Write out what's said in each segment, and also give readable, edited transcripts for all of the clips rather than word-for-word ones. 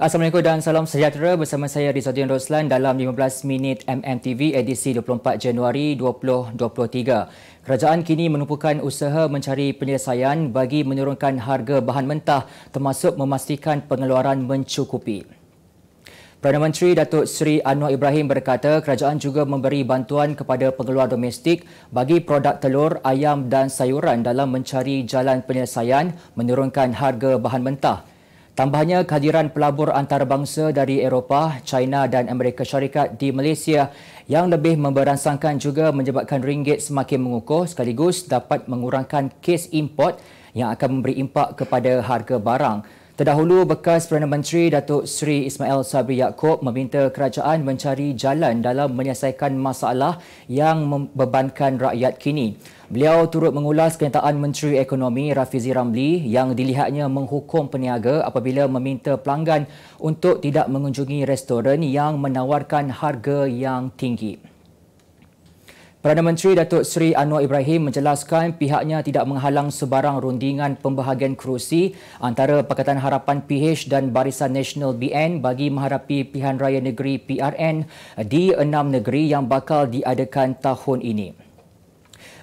Assalamualaikum dan salam sejahtera, bersama saya Rizadin Roslan dalam 15 minit MMTV edisi 24 Januari 2023. Kerajaan kini menumpukan usaha mencari penyelesaian bagi menurunkan harga bahan mentah termasuk memastikan pengeluaran mencukupi. Perdana Menteri Datuk Seri Anwar Ibrahim berkata kerajaan juga memberi bantuan kepada pengeluar domestik bagi produk telur, ayam dan sayuran dalam mencari jalan penyelesaian menurunkan harga bahan mentah. Tambahnya, kehadiran pelabur antarabangsa dari Eropah, China dan Amerika Syarikat di Malaysia yang lebih memberansangkan juga menyebabkan ringgit semakin mengukuh sekaligus dapat mengurangkan kes import yang akan memberi impak kepada harga barang. Terdahulu, bekas Perdana Menteri Datuk Seri Ismail Sabri Yaakob meminta kerajaan mencari jalan dalam menyelesaikan masalah yang membebankan rakyat kini. Beliau turut mengulas kenyataan Menteri Ekonomi Rafizi Ramli yang dilihatnya menghukum peniaga apabila meminta pelanggan untuk tidak mengunjungi restoran yang menawarkan harga yang tinggi. Perdana Menteri Datuk Seri Anwar Ibrahim menjelaskan pihaknya tidak menghalang sebarang rundingan pembahagian kerusi antara Pakatan Harapan PH dan Barisan Nasional BN bagi menghadapi Pilihan Raya Negeri PRN di 6 negeri yang bakal diadakan tahun ini.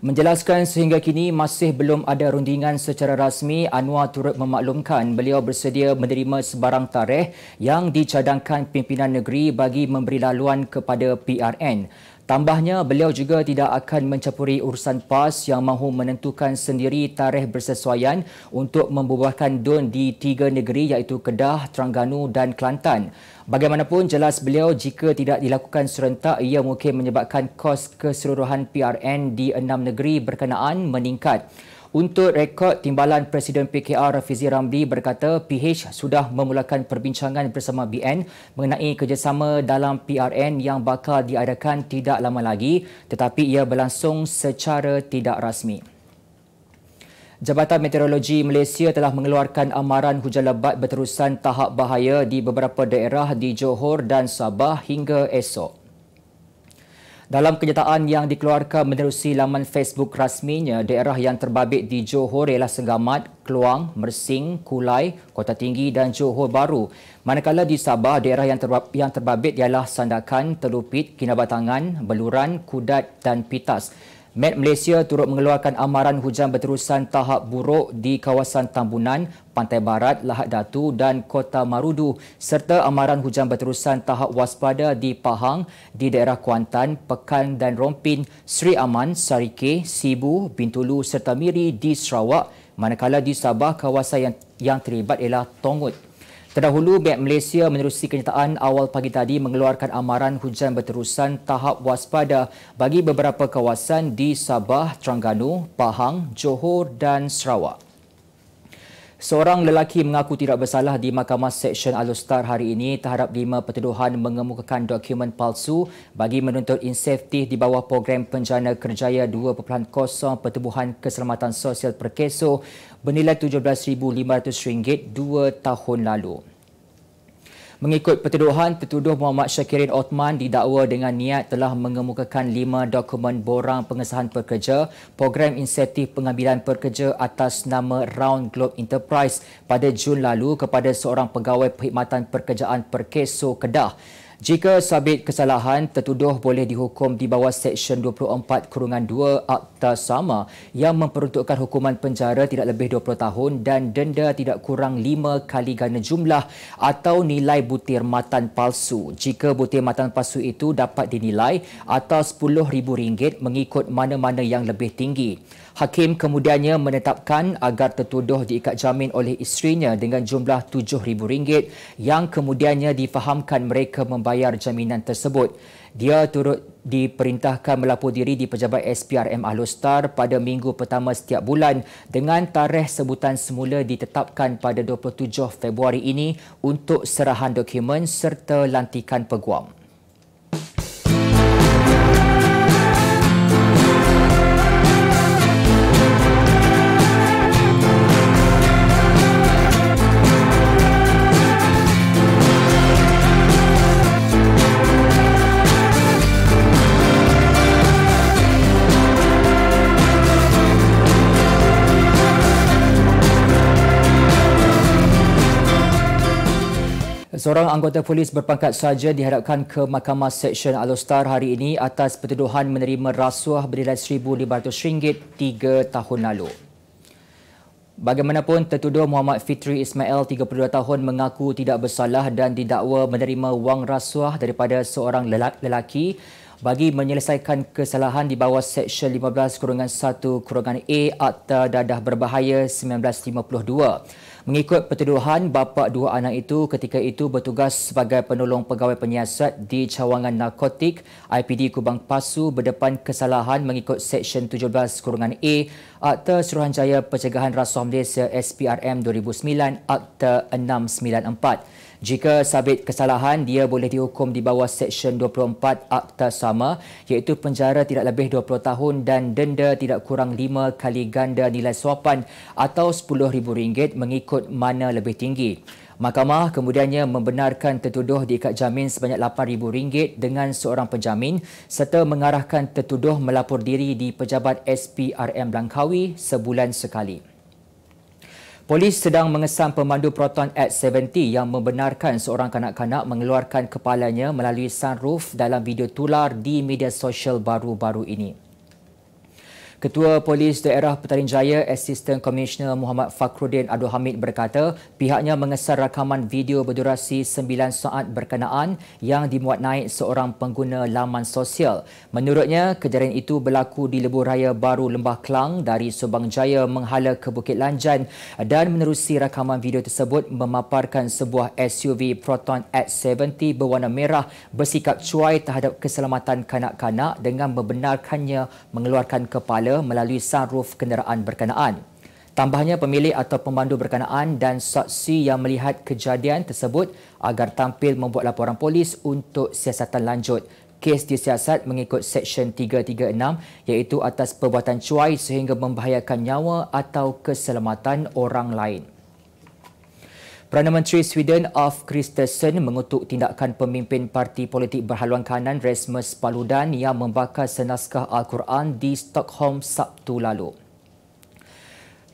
Menjelaskan sehingga kini masih belum ada rundingan secara rasmi, Anwar turut memaklumkan beliau bersedia menerima sebarang tarikh yang dicadangkan pimpinan negeri bagi memberi laluan kepada PRN. Tambahnya, beliau juga tidak akan mencampuri urusan PAS yang mahu menentukan sendiri tarikh bersesuaian untuk membubuhkan DUN di 3 negeri iaitu Kedah, Terengganu dan Kelantan. Bagaimanapun, jelas beliau jika tidak dilakukan serentak, ia mungkin menyebabkan kos keseluruhan PRN di 6 negeri berkenaan meningkat. Untuk rekod, Timbalan Presiden PKR Rafizi Ramli berkata PH sudah memulakan perbincangan bersama BN mengenai kerjasama dalam PRN yang bakal diadakan tidak lama lagi, tetapi ia berlangsung secara tidak rasmi. Jabatan Meteorologi Malaysia telah mengeluarkan amaran hujan lebat berterusan tahap bahaya di beberapa daerah di Johor dan Sabah hingga esok. Dalam kenyataan yang dikeluarkan menerusi laman Facebook rasminya, daerah yang terbabit di Johor ialah Segamat, Kluang, Mersing, Kulai, Kota Tinggi dan Johor Bahru. Manakala di Sabah, daerah yang terbabit ialah Sandakan, Telupit, Kinabatangan, Beluran, Kudat dan Pitas. Met Malaysia turut mengeluarkan amaran hujan berterusan tahap buruk di kawasan Tambunan, Pantai Barat, Lahad Datu dan Kota Marudu serta amaran hujan berterusan tahap waspada di Pahang, di daerah Kuantan, Pekan dan Rompin, Seri Aman, Sarike, Sibu, Bintulu serta Miri di Sarawak. Manakala di Sabah, kawasan yang terlibat ialah Tongut. Terdahulu, Bank Malaysia menerusi kenyataan awal pagi tadi mengeluarkan amaran hujan berterusan tahap waspada bagi beberapa kawasan di Sabah, Terengganu, Pahang, Johor dan Sarawak. Seorang lelaki mengaku tidak bersalah di Mahkamah Seksyen Alor Setar hari ini terhadap 5 pertuduhan mengemukakan dokumen palsu bagi menuntut insentif di bawah program penjana kerjaya 2.0 Pertubuhan Keselamatan Sosial Perkeso bernilai RM17,500 2 tahun lalu. Mengikut pertuduhan, tertuduh Muhammad Syakirin Othman didakwa dengan niat telah mengemukakan 5 dokumen borang pengesahan pekerja program insentif pengambilan pekerja atas nama Round Globe Enterprise pada Jun lalu kepada seorang pegawai perkhidmatan pekerjaan Perkeso Kedah. Jika sabit kesalahan, tertuduh boleh dihukum di bawah Seksyen 24/2 Akta Sama yang memperuntukkan hukuman penjara tidak lebih 20 tahun dan denda tidak kurang 5 kali ganda jumlah atau nilai butir matan palsu. Jika butir matan palsu itu dapat dinilai atau RM10,000 mengikut mana-mana yang lebih tinggi. Hakim kemudiannya menetapkan agar tertuduh diikat jamin oleh isterinya dengan jumlah RM7,000 yang kemudiannya difahamkan mereka membayar jaminan tersebut. Dia turut diperintahkan melapor diri di Pejabat SPRM Alor Setar pada minggu pertama setiap bulan dengan tarikh sebutan semula ditetapkan pada 27 Februari ini untuk serahan dokumen serta lantikan peguam. Seorang anggota polis berpangkat sarja dihadapkan ke Mahkamah Seksyen Alor-Star hari ini atas pertuduhan menerima rasuah bernilai RM1,500 3 tahun lalu. Bagaimanapun, tertuduh Muhammad Fitri Ismail, 32 tahun, mengaku tidak bersalah dan didakwa menerima wang rasuah daripada seorang lelaki bagi menyelesaikan kesalahan di bawah Seksyen 15-1-A Akta Dadah Berbahaya 1952. Mengikut pertuduhan, bapa dua anak itu ketika itu bertugas sebagai penolong pegawai penyiasat di cawangan narkotik IPD Kubang Pasu berdepan kesalahan mengikut Seksyen 17-A Akta Suruhanjaya Pencegahan Rasuah Malaysia SPRM 2009 Akta 694. Jika sabit kesalahan, dia boleh dihukum di bawah Seksyen 24 Akta sama, iaitu penjara tidak lebih 20 tahun dan denda tidak kurang 5 kali ganda nilai suapan atau RM10,000 mengikut mana lebih tinggi. Mahkamah kemudiannya membenarkan tertuduh diikat jamin sebanyak RM8,000 dengan seorang penjamin serta mengarahkan tertuduh melapor diri di Pejabat SPRM Langkawi sebulan sekali. Polis sedang mengesam pemandu Proton Act 70 yang membenarkan seorang kanak-kanak mengeluarkan kepalanya melalui sunroof dalam video tular di media sosial baru-baru ini. Ketua Polis Daerah Petaling Jaya, Asisten Komisioner Muhammad Fakhruddin Abdul Hamid berkata pihaknya mengesar rakaman video berdurasi 9 saat berkenaan yang dimuat naik seorang pengguna laman sosial. Menurutnya, kejadian itu berlaku di Lebuh Raya Baru Lembah Kelang dari Subang Jaya menghala ke Bukit Lanjan dan menerusi rakaman video tersebut memaparkan sebuah SUV Proton X70 berwarna merah bersikap cuai terhadap keselamatan kanak-kanak dengan membenarkannya mengeluarkan kepala melalui sunroof kenderaan berkenaan. Tambahnya, pemilik atau pemandu berkenaan dan saksi yang melihat kejadian tersebut agar tampil membuat laporan polis untuk siasatan lanjut. Kes disiasat mengikut Seksyen 336 iaitu atas perbuatan cuai sehingga membahayakan nyawa atau keselamatan orang lain. Perdana Menteri Sweden Ulf Kristersson mengutuk tindakan pemimpin parti politik berhaluan kanan Rasmus Paludan yang membakar senaskah Al-Quran di Stockholm Sabtu lalu.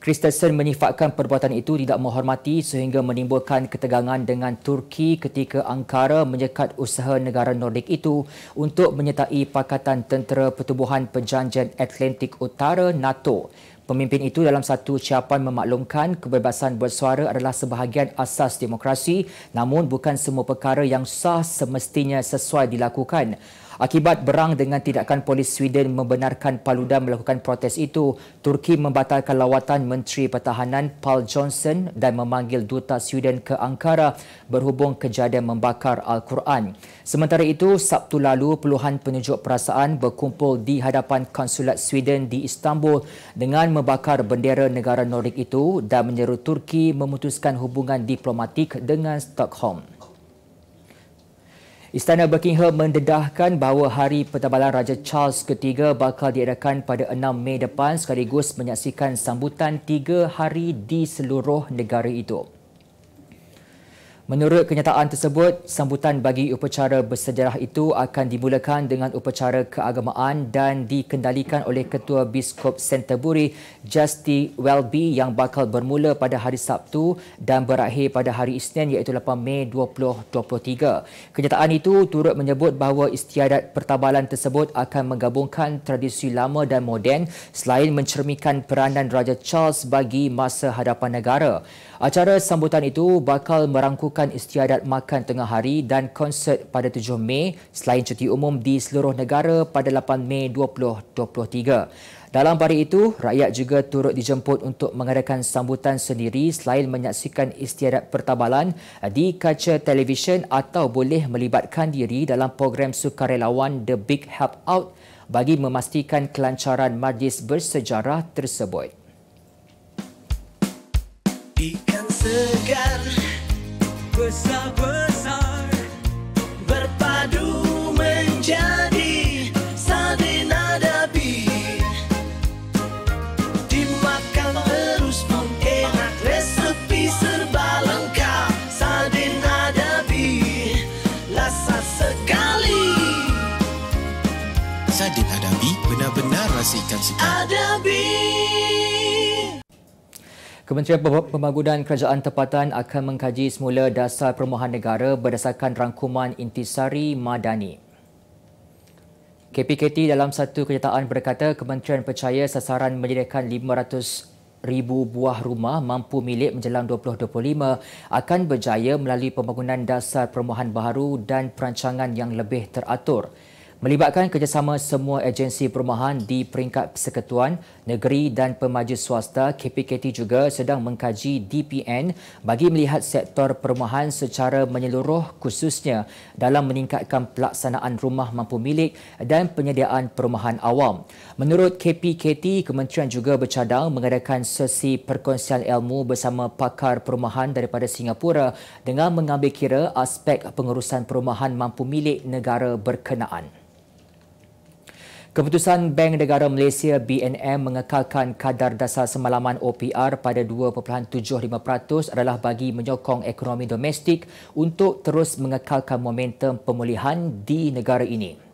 Kristersson menyifatkan perbuatan itu tidak menghormati sehingga menimbulkan ketegangan dengan Turki ketika Ankara menyekat usaha negara Nordik itu untuk menyertai Pakatan Tentera Pertubuhan Perjanjian Atlantik Utara NATO. Pemimpin itu dalam satu ucapan memaklumkan kebebasan bersuara adalah sebahagian asas demokrasi, namun bukan semua perkara yang sah semestinya sesuai dilakukan. Akibat berang dengan tindakan polis Sweden membenarkan Paludan melakukan protes itu, Turki membatalkan lawatan Menteri Pertahanan Paul Johnson dan memanggil duta Sweden ke Ankara berhubung kejadian membakar Al-Quran. Sementara itu, Sabtu lalu puluhan penunjuk perasaan berkumpul di hadapan konsulat Sweden di Istanbul dengan membakar bendera negara Nordik itu dan menyeru Turki memutuskan hubungan diplomatik dengan Stockholm. Istana Buckingham mendedahkan bahawa Hari Pertabalan Raja Charles III bakal diadakan pada 6 Mei depan sekaligus menyaksikan sambutan 3 hari di seluruh negara itu. Menurut kenyataan tersebut, sambutan bagi upacara bersejarah itu akan dimulakan dengan upacara keagamaan dan dikendalikan oleh Ketua Biskop Canterbury, Justin Welby yang bakal bermula pada hari Sabtu dan berakhir pada hari Isnin iaitu 8 Mei 2023. Kenyataan itu turut menyebut bahawa istiadat pertabalan tersebut akan menggabungkan tradisi lama dan moden selain mencerminkan peranan Raja Charles bagi masa hadapan negara. Acara sambutan itu bakal merangkukan istiadat makan tengah hari dan konsert pada 7 Mei selain cuti umum di seluruh negara pada 8 Mei 2023. Dalam hari itu, rakyat juga turut dijemput untuk mengadakan sambutan sendiri selain menyaksikan istiadat pertabalan di kaca televisyen atau boleh melibatkan diri dalam program sukarelawan The Big Help Out bagi memastikan kelancaran majlis bersejarah tersebut. Ikan segar besar-besar berpadu menjadi sardin adabi, dimakan terus pun enak, resepi serba lengkap. Sardin adabi lezat sekali. Sardin adabi benar-benar rasa ikan segar. Adabi. Kementerian Pembangunan Kerajaan Tempatan akan mengkaji semula dasar perumahan negara berdasarkan rangkuman Intisari Madani. KPKT dalam satu kenyataan berkata kementerian percaya sasaran menyediakan 500,000 buah rumah mampu milik menjelang 2025 akan berjaya melalui pembangunan dasar perumahan baharu dan perancangan yang lebih teratur. Melibatkan kerjasama semua agensi perumahan di peringkat persekutuan, negeri dan pemaju swasta, KPKT juga sedang mengkaji DPN bagi melihat sektor perumahan secara menyeluruh khususnya dalam meningkatkan pelaksanaan rumah mampu milik dan penyediaan perumahan awam. Menurut KPKT, kementerian juga bercadang mengadakan sesi perkongsian ilmu bersama pakar perumahan daripada Singapura dengan mengambil kira aspek pengurusan perumahan mampu milik negara berkenaan. Keputusan Bank Negara Malaysia BNM mengekalkan kadar dasar semalaman OPR pada 2.75% adalah bagi menyokong ekonomi domestik untuk terus mengekalkan momentum pemulihan di negara ini.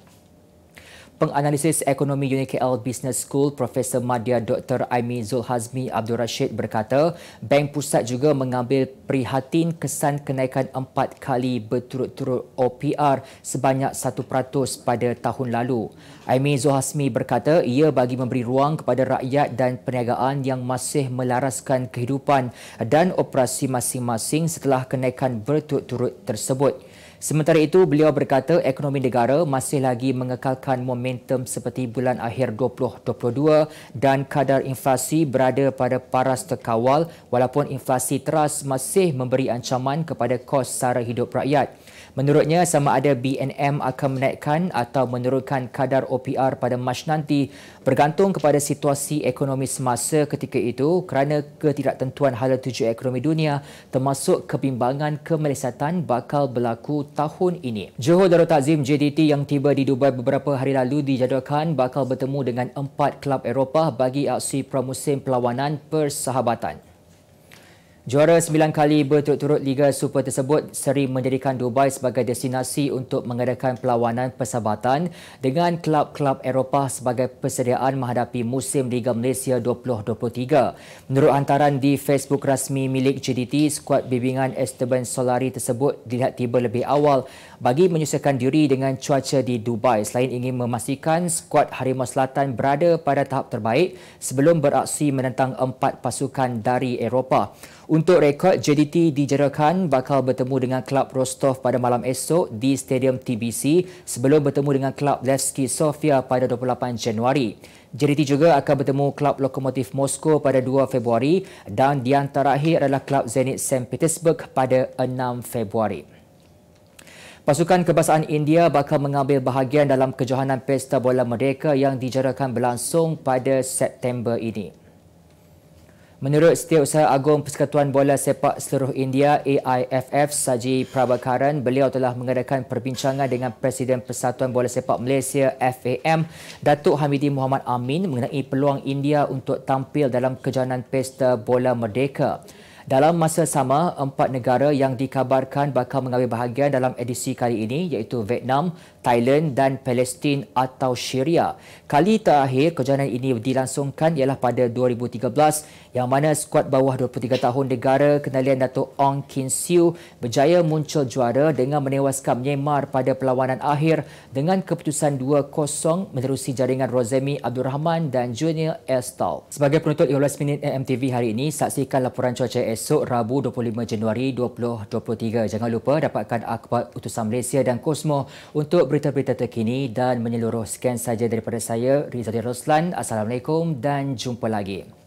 Penganalisis Ekonomi UniKL Business School Profesor Madya Dr. Aimi Zulhazmi Abdul Rashid berkata, Bank Pusat juga mengambil prihatin kesan kenaikan 4 kali berturut-turut OPR sebanyak 1% pada tahun lalu. Aimi Zulhazmi berkata ia bagi memberi ruang kepada rakyat dan perniagaan yang masih melaraskan kehidupan dan operasi masing-masing setelah kenaikan berturut-turut tersebut. Sementara itu, beliau berkata ekonomi negara masih lagi mengekalkan momentum seperti bulan akhir 2022 dan kadar inflasi berada pada paras terkawal walaupun inflasi teras masih memberi ancaman kepada kos sara hidup rakyat. Menurutnya, sama ada BNM akan menaikkan atau menurunkan kadar OPR pada Mac nanti bergantung kepada situasi ekonomi semasa ketika itu kerana ketidaktentuan hala tuju ekonomi dunia termasuk kebimbangan kemelesatan bakal berlaku tahun ini. Johor Darul Takzim JDT yang tiba di Dubai beberapa hari lalu dijadualkan bakal bertemu dengan 4 kelab Eropah bagi aksi pramusim perlawanan persahabatan. Juara 9 kali berturut-turut Liga Super tersebut seri menjadikan Dubai sebagai destinasi untuk mengadakan perlawanan persahabatan dengan kelab-kelab Eropah sebagai persediaan menghadapi musim Liga Malaysia 2023. Menurut hantaran di Facebook rasmi milik JDT, skuad bimbingan Esteban Solari tersebut dilihat tiba lebih awal bagi menyesuaikan diri dengan cuaca di Dubai selain ingin memastikan skuad Harimau Selatan berada pada tahap terbaik sebelum beraksi menentang 4 pasukan dari Eropah. Untuk rekod, JDT dijadualkan bakal bertemu dengan kelab Rostov pada malam esok di Stadium TBC sebelum bertemu dengan kelab Levski Sofia pada 28 Januari. JDT juga akan bertemu kelab Lokomotiv Moskow pada 2 Februari dan di antara akhir adalah kelab Zenit St. Petersburg pada 6 Februari. Pasukan Kebangsaan India bakal mengambil bahagian dalam kejohanan Pesta Bola Merdeka yang dijadualkan berlangsung pada September ini. Menurut Setiausaha Agung Persekutuan Bola Sepak Seluruh India AIFF Saji Prabhakaran, beliau telah mengadakan perbincangan dengan Presiden Persatuan Bola Sepak Malaysia FAM Datuk Hamidi Muhammad Amin mengenai peluang India untuk tampil dalam kejohanan Pesta Bola Merdeka. Dalam masa sama, 4 negara yang dikabarkan bakal mengambil bahagian dalam edisi kali ini iaitu Vietnam, Thailand dan Palestin atau Syria. Kali terakhir kejohanan ini dilangsungkan ialah pada 2013 yang mana skuad bawah 23 tahun negara kenalian Datuk Ong Kin Siu berjaya muncul juara dengan menewaskan Myanmar pada perlawanan akhir dengan keputusan 2-0 menerusi jaringan Rozemi Abdul Rahman dan Junior Estal. Sebagai penutup 15 minit MMTV hari ini, saksikan laporan cuaca esok Rabu 25 Januari 2023. Jangan lupa dapatkan akhbar utusan Malaysia dan Kosmo untuk berita-berita terkini dan menyeluruh. Sekian saja daripada saya, Rizadin Roslan. Assalamualaikum dan jumpa lagi.